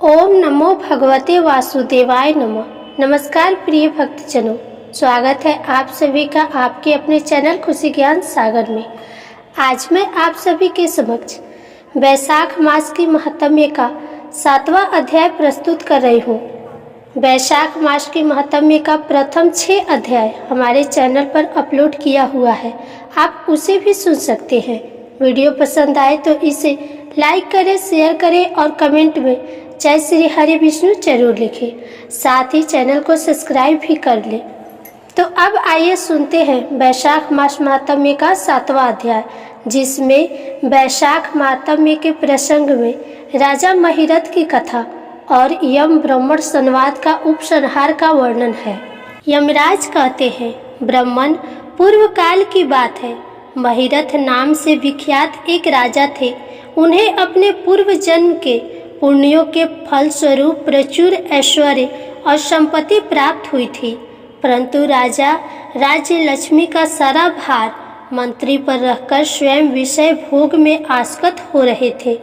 ओम नमो भगवते वासुदेवाय नमः। नमस्कार प्रिय भक्तजनों, स्वागत है आप सभी का आपके अपने चैनल खुशी ज्ञान सागर में। आज मैं आप सभी के समक्ष वैशाख मास की महात्म्य का 7वां अध्याय प्रस्तुत कर रही हूँ। वैशाख मास की महात्म्य का प्रथम 6 अध्याय हमारे चैनल पर अपलोड किया हुआ है, आप उसे भी सुन सकते हैं। वीडियो पसंद आए तो इसे लाइक करें, शेयर करें और कमेंट में जय श्री हरि विष्णु जरूर लिखें। साथ ही चैनल को सब्सक्राइब भी कर लें। तो अब आइए सुनते हैं वैशाख मास महात्म्य का 7वां अध्याय, जिसमें वैशाख महात्म्य के प्रसंग में राजा महिरथ की कथा और यम ब्राह्मण संवाद का उपसंहार का वर्णन है। यमराज कहते हैं, ब्राह्मण, पूर्व काल की बात है। महिरथ नाम से विख्यात एक राजा थे। उन्हें अपने पूर्व जन्म के पुण्यों के फलस्वरूप प्रचुर ऐश्वर्य और संपत्ति प्राप्त हुई थी, परंतु राजा राज्य लक्ष्मी का सारा भार मंत्री पर रखकर स्वयं विषय भोग में आसक्त हो रहे थे।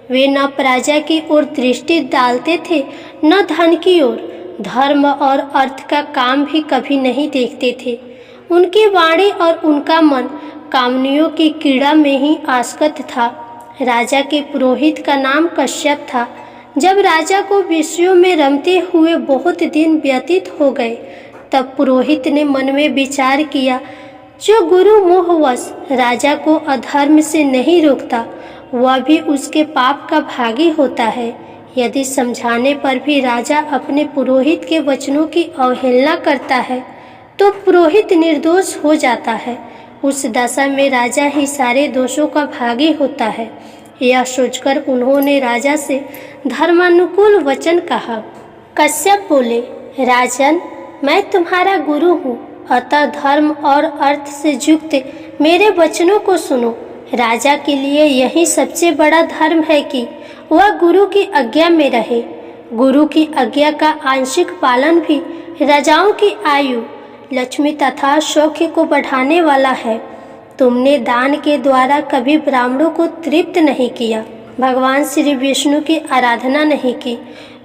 वे न प्रजा की ओर दृष्टि डालते थे, न धन की ओर। धर्म और अर्थ का काम भी कभी नहीं देखते थे। उनकी वाणी और उनका मन कामनियों की कीड़ा में ही आसक्त था। राजा के पुरोहित का नाम कश्यप था। जब राजा को विषयों में रमते हुए बहुत दिन व्यतीत हो गए, तब पुरोहित ने मन में विचार किया, जो गुरु मोहवश राजा को अधर्म से नहीं रोकता, वह भी उसके पाप का भागी होता है। यदि समझाने पर भी राजा अपने पुरोहित के वचनों की अवहेलना करता है, तो पुरोहित निर्दोष हो जाता है। उस दशा में राजा ही सारे दोषों का भागी होता है। यह सोचकर उन्होंने राजा से धर्मानुकूल वचन कहा। कश्यप बोले, राजन, मैं तुम्हारा गुरु हूँ, अतः धर्म और अर्थ से युक्त मेरे वचनों को सुनो। राजा के लिए यही सबसे बड़ा धर्म है कि वह गुरु की आज्ञा में रहे। गुरु की आज्ञा का आंशिक पालन भी राजाओं की आयु, लक्ष्मी तथा सौख्य को बढ़ाने वाला है। तुमने दान के द्वारा कभी ब्राह्मणों को तृप्त नहीं किया, भगवान श्री विष्णु की आराधना नहीं की,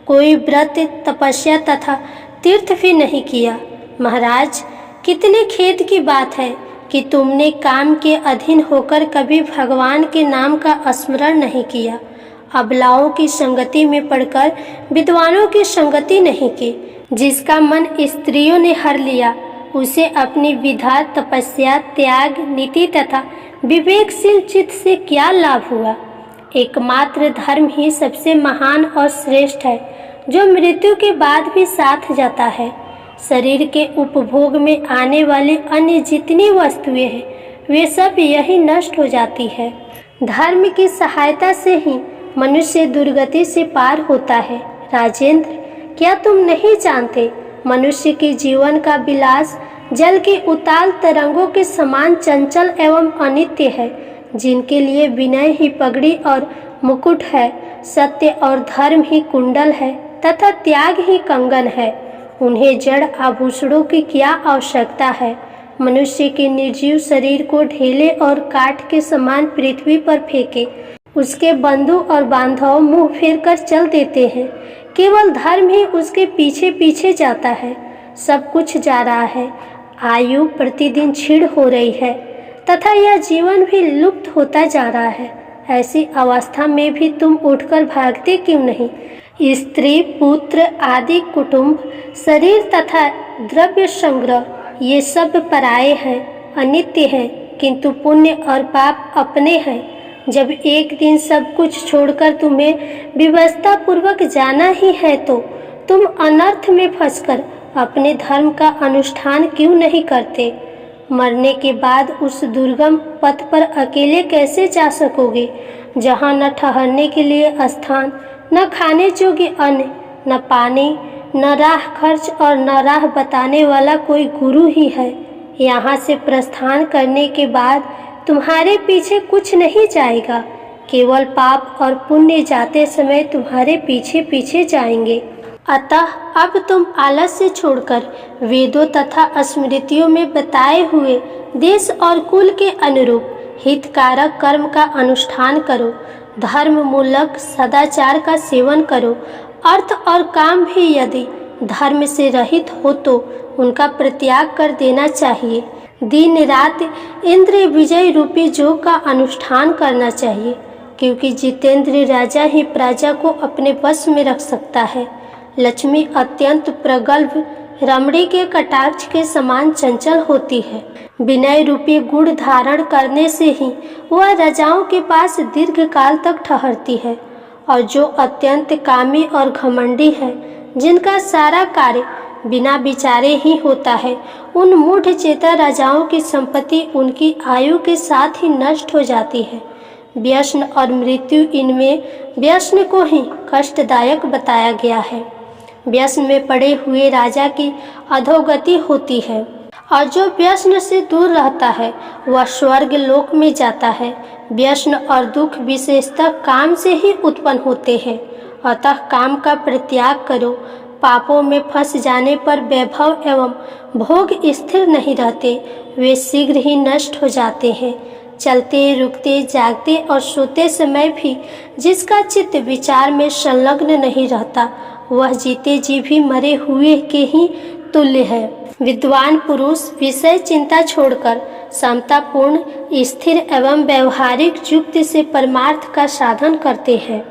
कोई व्रत, तपस्या तथा तीर्थ भी नहीं किया। महाराज, कितने खेद की बात है कि तुमने काम के अधीन होकर कभी भगवान के नाम का स्मरण नहीं किया। अबलाओं की संगति में पड़कर विद्वानों की संगति नहीं की। जिसका मन स्त्रियों ने हर लिया, उसे अपनी विधा, तपस्या, त्याग, नीति तथा विवेकशील चित्त से क्या लाभ हुआ। एकमात्र धर्म ही सबसे महान और श्रेष्ठ है, जो मृत्यु के बाद भी साथ जाता है। शरीर के उपभोग में आने वाली अन्य जितनी वस्तुएं हैं, वे सब यही नष्ट हो जाती है। धर्म की सहायता से ही मनुष्य दुर्गति से पार होता है। राजेंद्र, क्या तुम नहीं जानते, मनुष्य के जीवन का विलास जल के उताल तरंगों के समान चंचल एवं अनित्य है। जिनके लिए विनय ही पगड़ी और मुकुट है, सत्य और धर्म ही कुंडल है तथा त्याग ही कंगन है, उन्हें जड़ आभूषणों की क्या आवश्यकता है। मनुष्य के निर्जीव शरीर को ढेले और काठ के समान पृथ्वी पर फेंके, उसके बंधु और बांधव मुंह फेर कर चल देते हैं। केवल धर्म ही उसके पीछे पीछे जाता है। सब कुछ जा रहा है, आयु प्रतिदिन क्षीण हो रही है तथा यह जीवन भी लुप्त होता जा रहा है। ऐसी अवस्था में भी तुम उठकर भागते क्यों नहीं। स्त्री, पुत्र आदि, कुटुंब, शरीर तथा द्रव्य संग्रह, ये सब पराये हैं, अनित्य हैं, किंतु पुण्य और पाप अपने हैं। जब एक दिन सब कुछ छोड़कर तुम्हें विवस्था पूर्वक जाना ही है, तो तुम अनर्थ में फंसकर अपने धर्म का अनुष्ठान क्यों नहीं करते। मरने के बाद उस दुर्गम पथ पर अकेले कैसे जा सकोगे, जहाँ न ठहरने के लिए स्थान, न खाने योग्य अन्न, न पानी, न राह खर्च और न राह बताने वाला कोई गुरु ही है। यहाँ से प्रस्थान करने के बाद तुम्हारे पीछे कुछ नहीं जाएगा, केवल पाप और पुण्य जाते समय तुम्हारे पीछे पीछे जाएंगे। अतः अब तुम आलस्य छोड़कर वेदों तथा स्मृतियों में बताए हुए देश और कुल के अनुरूप हितकारक कर्म का अनुष्ठान करो। धर्म मूलक सदाचार का सेवन करो अर्थ और काम भी यदि धर्म से रहित हो तो उनका परित्याग कर देना चाहिए। दिन रात इंद्र विजय रूपी योग का अनुष्ठान करना चाहिए, क्योंकि जितेंद्र राजा ही प्रजा को अपने वश में रख सकता है। लक्ष्मी अत्यंत प्रगल्भ रमणी के कटाक्ष के समान चंचल होती है। विनय रूपी गुण धारण करने से ही वह राजाओं के पास दीर्घ काल तक ठहरती है, और जो अत्यंत कामी और घमंडी है, जिनका सारा कार्य बिना विचारे ही होता है, उन मूढ़ चेता राजाओं की संपत्ति उनकी आयु के साथ ही नष्ट हो जाती है। व्यसन और मृत्यु, इनमें व्यसन को ही कष्टदायक बताया गया है। व्यसन में पड़े हुए राजा की अधोगति होती है, और जो व्यसन से दूर रहता है वह स्वर्ग लोक में जाता है। व्यसन और दुख विशेषतः काम से ही उत्पन्न होते हैं, अतः काम का परित्याग करो। पापों में फंस जाने पर वैभव एवं भोग स्थिर नहीं रहते, वे शीघ्र ही नष्ट हो जाते हैं। चलते रुकते जागते और सोते समय भी जिसका चित्त विचार में संलग्न नहीं रहता, वह जीते जी भी मरे हुए के ही तुल्य है। विद्वान पुरुष विषय चिंता छोड़कर समतापूर्ण स्थिर एवं व्यवहारिक युक्ति से परमार्थ का साधन करते हैं।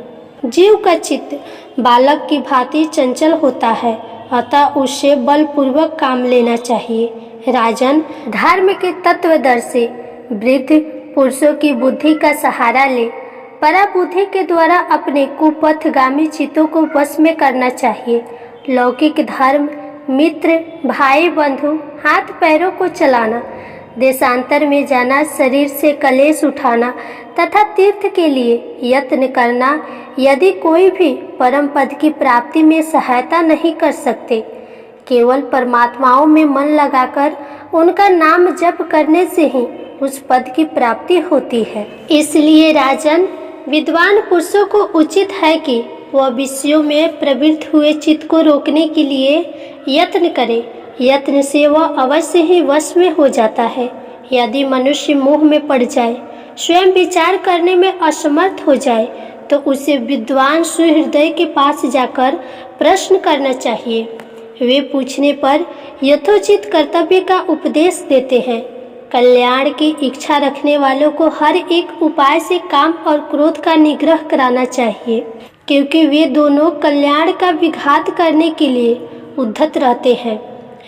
जीव का चित्त बालक की भांति चंचल होता है, अतः उससे बलपूर्वक काम लेना चाहिए। राजन, धर्म के तत्वदर्शी से वृद्ध पुरुषों की बुद्धि का सहारा ले पराबुद्धि के द्वारा अपने कुपथगामी चित्तों को वश में करना चाहिए। लौकिक धर्म, मित्र, भाई बंधु, हाथ पैरों को चलाना, देशांतर में जाना, शरीर से कलेश उठाना तथा तीर्थ के लिए यत्न करना, यदि कोई भी परम पद की प्राप्ति में सहायता नहीं कर सकते, केवल परमात्माओं में मन लगाकर उनका नाम जप करने से ही उस पद की प्राप्ति होती है। इसलिए राजन, विद्वान पुरुषों को उचित है कि वह विषयों में प्रवृत्त हुए चित्त को रोकने के लिए यत्न करे। यत्न से वह अवश्य ही वश में हो जाता है। यदि मनुष्य मोह में पड़ जाए, स्वयं विचार करने में असमर्थ हो जाए, तो उसे विद्वान सुहृदय के पास जाकर प्रश्न करना चाहिए। वे पूछने पर यथोचित कर्तव्य का उपदेश देते हैं। कल्याण की इच्छा रखने वालों को हर एक उपाय से काम और क्रोध का निग्रह कराना चाहिए, क्योंकि वे दोनों कल्याण का विघात करने के लिए उद्धत रहते हैं।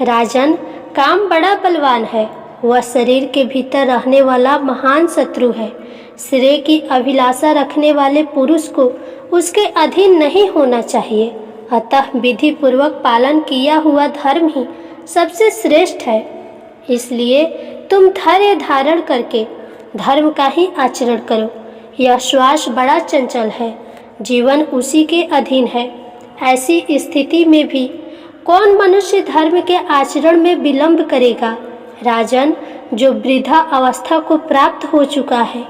राजन, काम बड़ा बलवान है, वह शरीर के भीतर रहने वाला महान शत्रु है। श्रेय की अभिलाषा रखने वाले पुरुष को उसके अधीन नहीं होना चाहिए। अतः विधि पूर्वक पालन किया हुआ धर्म ही सबसे श्रेष्ठ है। इसलिए तुम धैर्य धारण करके धर्म का ही आचरण करो। यह श्वास बड़ा चंचल है, जीवन उसी के अधीन है। ऐसी स्थिति में भी कौन मनुष्य धर्म के आचरण में विलंब करेगा। राजन, जो वृद्धा अवस्था को प्राप्त हो चुका है,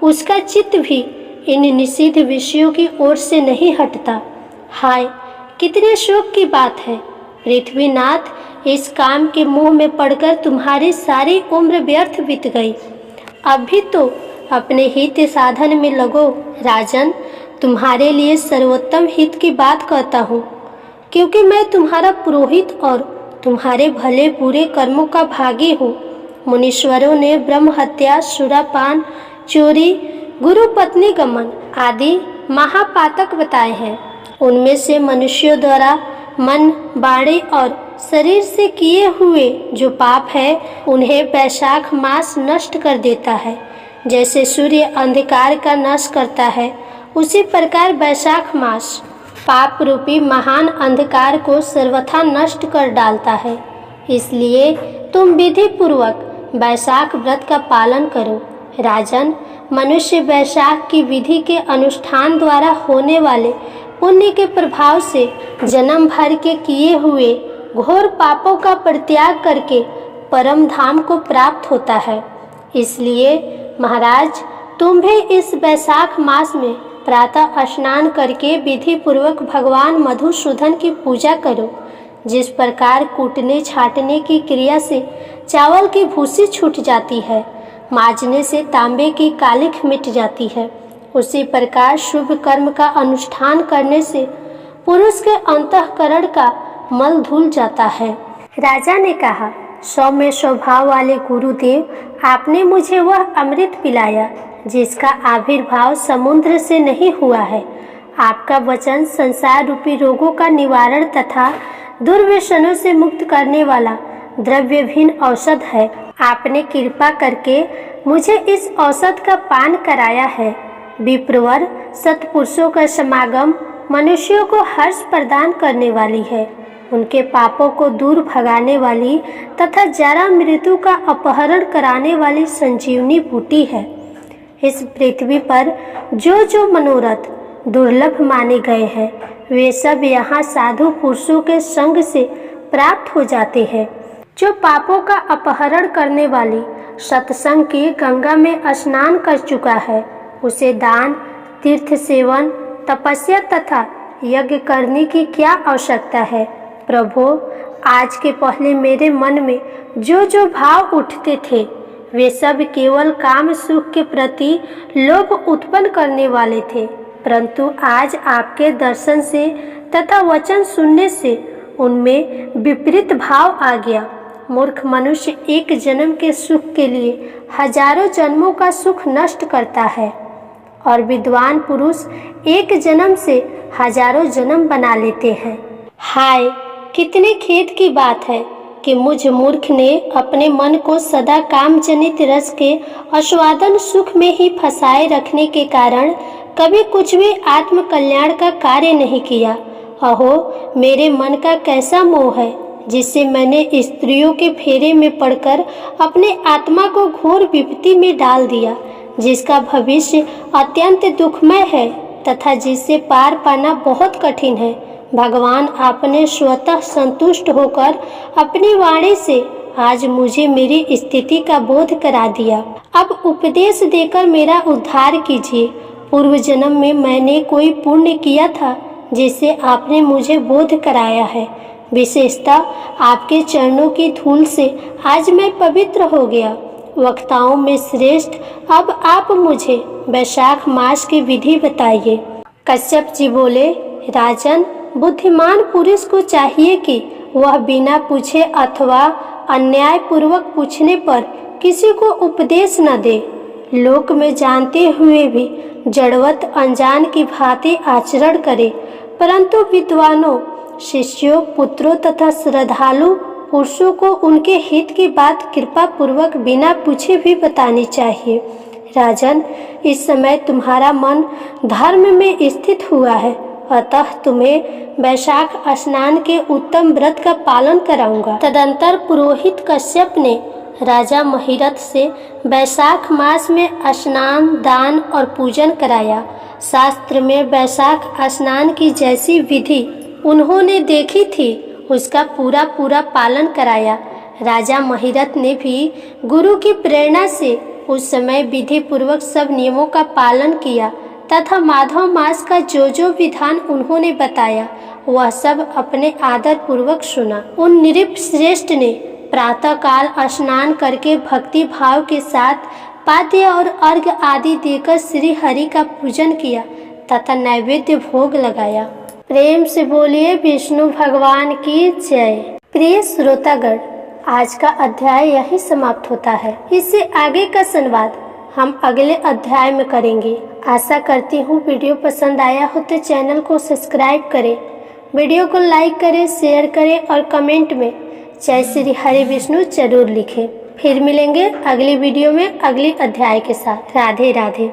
उसका चित्त भी इन निषिद्ध विषयों की ओर से नहीं हटता। हाय, कितने शोक की बात है पृथ्वीनाथ, इस काम के मोह में पड़कर तुम्हारी सारी उम्र व्यर्थ बीत गई। अब भी तो अपने हित साधन में लगो। राजन, तुम्हारे लिए सर्वोत्तम हित की बात कहता हूँ, क्योंकि मैं तुम्हारा पुरोहित और तुम्हारे भले बुरे कर्मों का भागी हूँ। मुनीश्वरों ने ब्रह्म हत्या, सुरापान, चोरी, गुरु पत्नी गमन आदि महापातक बताए हैं। उनमें से मनुष्यों द्वारा मन, वाणी और शरीर से किए हुए जो पाप है, उन्हें वैशाख मास नष्ट कर देता है। जैसे सूर्य अंधकार का नाश करता है, उसी प्रकार वैशाख मास पाप रूपी महान अंधकार को सर्वथा नष्ट कर डालता है। इसलिए तुम विधि पूर्वक वैशाख व्रत का पालन करो। राजन, मनुष्य वैशाख की विधि के अनुष्ठान द्वारा होने वाले पुण्य के प्रभाव से जन्म भर के किए हुए घोर पापों का परित्याग करके परम धाम को प्राप्त होता है। इसलिए महाराज, तुम भी इस वैशाख मास में प्रातः स्नान करके विधि पूर्वक भगवान मधुसूदन की पूजा करो। जिस प्रकार कूटने छाटने की क्रिया से चावल की भूसी छूट जाती है, माजने से तांबे की कालिख मिट जाती है, उसी प्रकार शुभ कर्म का अनुष्ठान करने से पुरुष के अंतःकरण का मल धुल जाता है। राजा ने कहा, सौम्य स्वभाव वाले गुरुदेव, आपने मुझे वह अमृत पिलाया जिसका आविर्भाव समुद्र से नहीं हुआ है। आपका वचन संसार रूपी रोगों का निवारण तथा दुर्व्यसनों से मुक्त करने वाला द्रव्यहीन औषध है। आपने कृपा करके मुझे इस औषध का पान कराया है। विप्रवर सत्पुरुषों का समागम मनुष्यों को हर्ष प्रदान करने वाली है, उनके पापों को दूर भगाने वाली तथा जरा मृत्यु का अपहरण कराने वाली संजीवनी बूटी है। इस पृथ्वी पर जो जो मनोरथ दुर्लभ माने गए हैं, वे सब यहाँ साधु पुरुषों के संग से प्राप्त हो जाते हैं। जो पापों का अपहरण करने वाली सत्संग की गंगा में स्नान कर चुका है, उसे दान, तीर्थ सेवन, तपस्या तथा यज्ञ करने की क्या आवश्यकता है। प्रभु, आज के पहले मेरे मन में जो जो भाव उठते थे, वे सब केवल काम सुख के प्रति लोभ उत्पन्न करने वाले थे, परंतु आज आपके दर्शन से तथा वचन सुनने से उनमें विपरीत भाव आ गया। मूर्ख मनुष्य एक जन्म के सुख के लिए हजारों जन्मों का सुख नष्ट करता है और विद्वान पुरुष एक जन्म से हजारों जन्म बना लेते हैं। हाय, कितने खेद की बात है कि मुझ मूर्ख ने अपने मन को सदा काम जनित रस के आस्वादन सुख में ही फंसाए रखने के कारण कभी कुछ भी आत्म कल्याण का कार्य नहीं किया। अहो, मेरे मन का कैसा मोह है जिससे मैंने स्त्रियों के फेरे में पड़कर अपने आत्मा को घोर विपत्ति में डाल दिया, जिसका भविष्य अत्यंत दुखमय है तथा जिससे पार पाना बहुत कठिन है। भगवान आपने स्वतः संतुष्ट होकर अपनी वाणी से आज मुझे मेरी स्थिति का बोध करा दिया। अब उपदेश देकर मेरा उद्धार कीजिए। पूर्व जन्म में मैंने कोई पुण्य किया था जिससे आपने मुझे बोध कराया है। विशेषतः आपके चरणों की धूल से आज मैं पवित्र हो गया। वक्ताओं में श्रेष्ठ, अब आप मुझे वैशाख मास की विधि बताइए। कश्यप जी बोले, राजन, बुद्धिमान पुरुष को चाहिए कि वह बिना पूछे अथवा अन्यायपूर्वक पूछने पर किसी को उपदेश न दे। लोक में जानते हुए भी जड़वत अनजान की भांति आचरण करे, परंतु विद्वानों, शिष्यों, पुत्रों तथा श्रद्धालु पुरुषों को उनके हित की बात कृपा पूर्वक बिना पूछे भी बतानी चाहिए। राजन, इस समय तुम्हारा मन धर्म में स्थित हुआ है, अतः तुम्हें वैशाख स्नान के उत्तम व्रत का पालन कराऊंगा। तदंतर पुरोहित कश्यप ने राजा महिरथ से वैशाख मास में स्नान, दान और पूजन कराया। शास्त्र में वैशाख स्नान की जैसी विधि उन्होंने देखी थी, उसका पूरा पूरा पालन कराया। राजा महिरथ ने भी गुरु की प्रेरणा से उस समय विधि पूर्वक सब नियमों का पालन किया तथा माधव मास का जो जो विधान उन्होंने बताया वह सब अपने आदर पूर्वक सुना। उन नृप श्रेष्ठ ने प्रातः काल स्नान करके भक्ति भाव के साथ पाद्य और अर्घ्य आदि देकर श्री हरि का पूजन किया तथा नैवेद्य भोग लगाया। प्रेम से बोलिए विष्णु भगवान की जय। प्रिय श्रोतागण, आज का अध्याय यही समाप्त होता है। इससे आगे का संवाद हम अगले अध्याय में करेंगे। आशा करती हूँ वीडियो पसंद आया हो तो चैनल को सब्सक्राइब करें, वीडियो को लाइक करें, शेयर करें और कमेंट में जय श्री हरि विष्णु जरूर लिखें। फिर मिलेंगे अगली वीडियो में अगली अध्याय के साथ। राधे राधे।